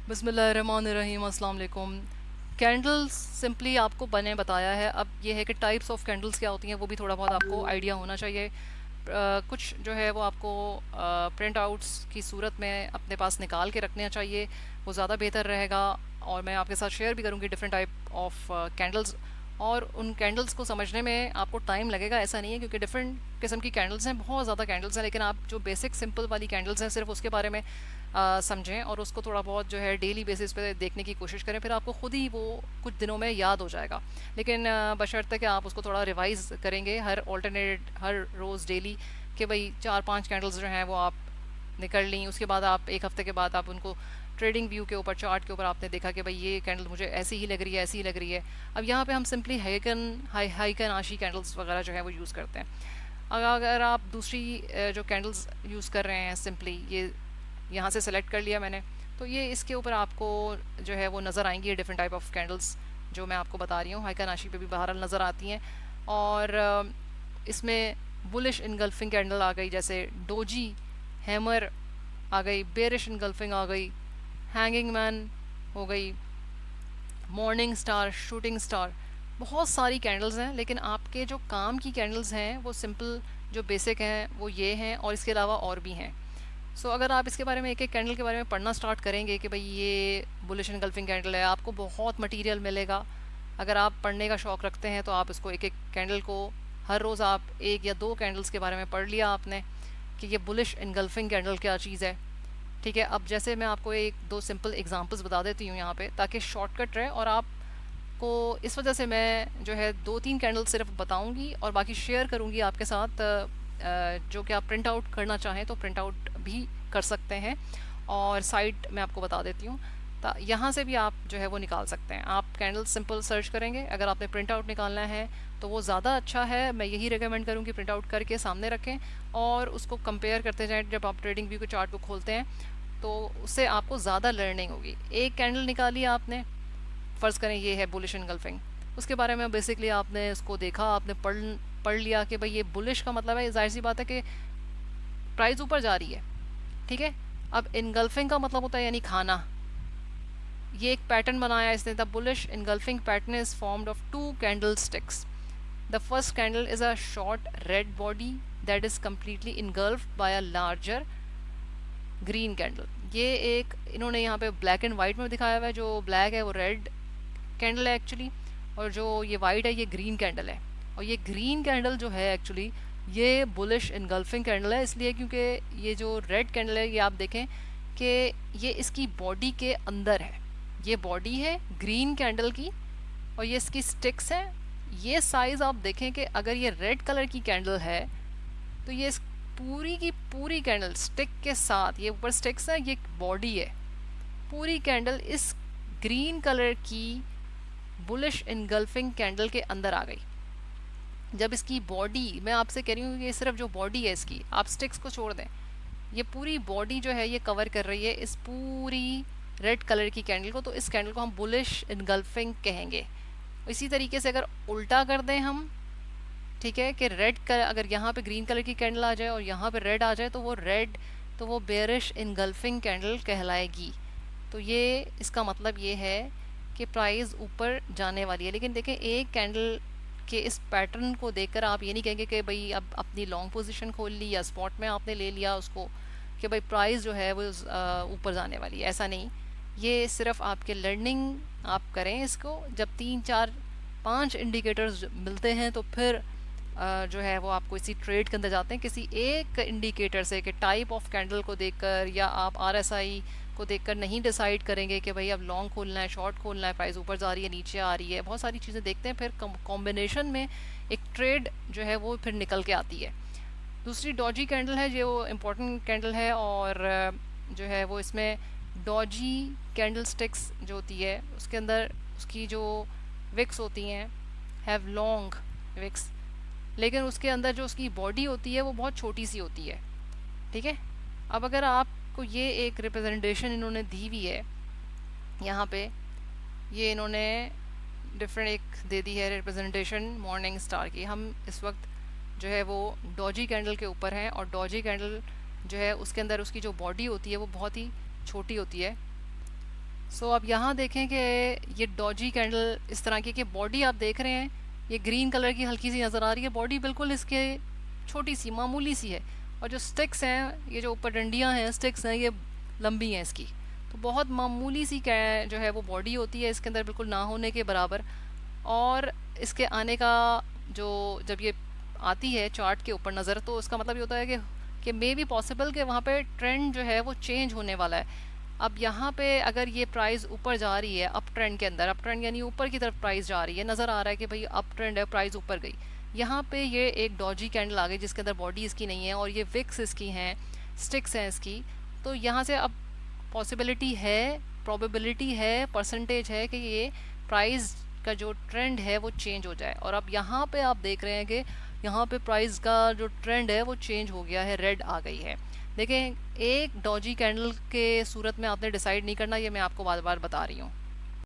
बिस्मिल्लाहिर्रहमानिर्रहीम, अस्सलाम वालेकुम। कैंडल्स सिंपली आपको बने बताया है। अब ये है कि टाइप्स ऑफ कैंडल्स क्या होती हैं वो भी थोड़ा बहुत आपको आइडिया होना चाहिए। कुछ जो है वो आपको प्रिंट आउट्स की सूरत में अपने पास निकाल के रखना चाहिए, वो ज़्यादा बेहतर रहेगा। और मैं आपके साथ शेयर भी करूँगी डिफरेंट टाइप ऑफ कैंडल्स। और उन कैंडल्स को समझने में आपको टाइम लगेगा, ऐसा नहीं है, क्योंकि डिफरेंट किस्म की कैंडल्स हैं, बहुत ज़्यादा कैंडल्स हैं। लेकिन आप जो बेसिक सिंपल वाली कैंडल्स हैं सिर्फ उसके बारे में समझें और उसको थोड़ा बहुत जो है डेली बेसिस पे देखने की कोशिश करें, फिर आपको खुद ही वो कुछ दिनों में याद हो जाएगा। लेकिन बशर्ते कि आप उसको थोड़ा रिवाइज करेंगे हर रोज़ डेली, कि भाई 4-5 कैंडल्स जो हैं वो आप निकल ली, उसके बाद आप एक हफ्ते के बाद आप उनको ट्रेडिंग व्यू के ऊपर, चार्ट के ऊपर आपने देखा कि भाई ये कैंडल मुझे ऐसी ही लग रही है, ऐसी ही लग रही है। अब यहाँ पे हम सिंपली हाइकन आशी कैंडल्स वगैरह जो है वो यूज़ करते हैं। अगर आप दूसरी जो कैंडल्स यूज़ कर रहे हैं, सिंपली ये यहाँ से सेलेक्ट कर लिया मैंने, तो ये इसके ऊपर आपको जो है वो नज़र आएंगी डिफरेंट टाइप ऑफ कैंडल्स जो मैं आपको बता रही हूँ। हाइका नाशी पे भी बहरहाल नज़र आती हैं। और इसमें बुलिश इनगल्फिंग कैंडल आ गई, जैसे डोजी हैमर आ गई, बेरिश इनगल्फिंग आ गई, हैंगिंग मैन हो गई, मॉर्निंग स्टार, शूटिंग स्टार। बहुत सारी कैंडल्स हैं, लेकिन आपके जो काम की कैंडल्स हैं वो सिंपल जो बेसिक हैं वो ये हैं, और इसके अलावा और भी हैं। अगर आप इसके बारे में एक एक कैंडल के बारे में पढ़ना स्टार्ट करेंगे कि भाई ये बुलिश एनगल्फिंग कैंडल है, आपको बहुत मटेरियल मिलेगा। अगर आप पढ़ने का शौक़ रखते हैं तो आप इसको एक एक कैंडल को हर रोज़ आप एक या दो कैंडल्स के बारे में पढ़ लिया आपने कि ये बुलिश एनगल्फिंग कैंडल क्या चीज़ है। ठीक है, अब जैसे मैं आपको एक दो सिंपल एग्जांपल्स बता देती हूँ यहाँ पे, ताकि शॉर्टकट रहे। और आपको इस वजह से मैं जो है 2-3 कैंडल सिर्फ बताऊँगी और बाकी शेयर करूँगी आपके साथ, जो कि आप प्रिंट आउट करना चाहें तो प्रिंट आउट भी कर सकते हैं। और साइट मैं आपको बता देती हूँ, यहाँ से भी आप जो है वो निकाल सकते हैं। आप कैंडल सिंपल सर्च करेंगे, अगर आपने प्रिंट आउट निकालना है तो वो ज़्यादा अच्छा है। मैं यही रिकमेंड करूँगी, प्रिंट आउट करके सामने रखें और उसको कंपेयर करते जाएं। जब आप ट्रेडिंग व्यू के चार्ट को खोलते हैं तो उससे आपको ज़्यादा लर्निंग होगी। एक कैंडल निकाली आपने, फ़र्ज़ करें ये है बुलिश एनगल्फिंग, उसके बारे में बेसिकली आपने इसको देखा, आपने पढ़ लिया कि भाई ये बुलिश का मतलब है, जाहिर सी बात है कि प्राइस ऊपर जा रही है। ठीक है, अब इनगल्फिंग का मतलब होता है यानी खाना। ये एक पैटर्न बनाया इसने, the bullish engulfing pattern is formed of 2 candlesticks. The first candle is a short red body that is completely engulfed by a larger green candle. ये एक इन्होंने यहाँ पे ब्लैक एंड वाइट में दिखाया हुआ है। जो ब्लैक है वो रेड कैंडल है एक्चुअली, और जो ये वाइट है ये ग्रीन कैंडल है। और ये ग्रीन कैंडल जो है एक्चुअली ये बुलिश इनगल्फिंग कैंडल है, इसलिए क्योंकि ये जो रेड कैंडल है ये आप देखें कि ये इसकी बॉडी के अंदर है। ये बॉडी है ग्रीन कैंडल की और ये इसकी स्टिक्स हैं। ये साइज़ आप देखें कि अगर ये रेड कलर की कैंडल है तो ये इस पूरी की पूरी कैंडल स्टिक के साथ, ये ऊपर स्टिक्स है, ये बॉडी है, पूरी कैंडल इस ग्रीन कलर की बुलिश इनगल्फिंग कैंडल के अंदर आ गई। जब इसकी बॉडी, मैं आपसे कह रही हूँ कि सिर्फ जो बॉडी है इसकी, आप स्टिक्स को छोड़ दें, ये पूरी बॉडी जो है ये कवर कर रही है इस पूरी रेड कलर की कैंडल को, तो इस कैंडल को हम बुलिश इनगल्फिंग कहेंगे। इसी तरीके से अगर उल्टा कर दें हम, ठीक है, कि रेड कलर, अगर यहाँ पे ग्रीन कलर की कैंडल आ जाए और यहाँ पे रेड आ जाए तो वो बेरिश इनगल्फिंग कैंडल कहलाएगी। तो ये इसका मतलब ये है कि प्राइस ऊपर जाने वाली है। लेकिन देखें, एक कैंडल के इस पैटर्न को देखकर आप ये नहीं कहेंगे कि भाई अब अपनी लॉन्ग पोजीशन खोल ली या स्पॉट में आपने ले लिया उसको कि भाई प्राइस जो है वो ऊपर जाने वाली है। ऐसा नहीं, ये सिर्फ आपके लर्निंग आप करें इसको। जब 3-4-5 इंडिकेटर्स मिलते हैं तो फिर जो है वो आपको इसी ट्रेड के अंदर जाते हैं किसी एक इंडिकेटर से, कि टाइप ऑफ कैंडल को देखकर या आप आरएसआई को देखकर नहीं डिसाइड करेंगे कि भाई अब लॉन्ग खोलना है, शॉर्ट खोलना है, प्राइस ऊपर जा रही है, नीचे आ रही है। बहुत सारी चीज़ें देखते हैं, फिर कॉम्बिनेशन में एक ट्रेड जो है वो फिर निकल के आती है। दूसरी डॉजी कैंडल है, जो इम्पोर्टेंट कैंडल है, और जो है वो इसमें डॉजी कैंडल स्टिक्स जो होती है उसके अंदर उसकी जो विक्स होती हैं हैव लॉन्ग विक्स, लेकिन उसके अंदर जो उसकी बॉडी होती है वो बहुत छोटी सी होती है। ठीक है, अब अगर आपको ये एक रिप्रेजेंटेशन इन्होंने दी हुई है यहाँ पे, ये इन्होंने डिफरेंट एक दे दी है रिप्रेजेंटेशन मॉर्निंग स्टार की। हम इस वक्त जो है वो डॉजी कैंडल के ऊपर हैं, और डॉजी कैंडल जो है उसके अंदर उसकी जो बॉडी होती है वो बहुत ही छोटी होती है। सो अब यहाँ देखें कि ये डॉजी कैंडल इस तरह की, कि बॉडी आप देख रहे हैं ये ग्रीन कलर की हल्की सी नज़र आ रही है, बॉडी बिल्कुल इसके छोटी सी मामूली सी है, और जो स्टिक्स हैं, ये जो ऊपर डंडियाँ हैं, स्टिक्स हैं, ये लंबी हैं इसकी। तो बहुत मामूली सी जो है वो बॉडी होती है इसके अंदर, बिल्कुल ना होने के बराबर। और इसके आने का जो, जब ये आती है चार्ट के ऊपर नज़र, तो उसका मतलब ये होता है कि मे बी पॉसिबल कि वहाँ पे ट्रेंड जो है वो चेंज होने वाला है। अब यहाँ पे अगर ये प्राइस ऊपर जा रही है, अप ट्रेंड के अंदर, अप ट्रेंड यानी ऊपर की तरफ प्राइस जा रही है, नज़र आ रहा है कि भाई अप ट्रेंड है, प्राइस ऊपर गई, यहाँ पे ये एक डॉजी कैंडल आ गई जिसके अंदर बॉडी इसकी नहीं है और ये विक्स इसकी हैं, स्टिक्स हैं इसकी। तो यहाँ से अब पॉसिबिलिटी है, प्रोबेबिलिटी है, परसेंटेज है कि ये प्राइस का जो ट्रेंड है वो चेंज हो जाए। और अब यहाँ पे आप देख रहे हैं कि यहाँ पे प्राइस का जो ट्रेंड है वो चेंज हो गया है, रेड आ गई है। देखें, एक डॉजी कैंडल के सूरत में आपने डिसाइड नहीं करना, ये मैं आपको बार बार बता रही हूँ।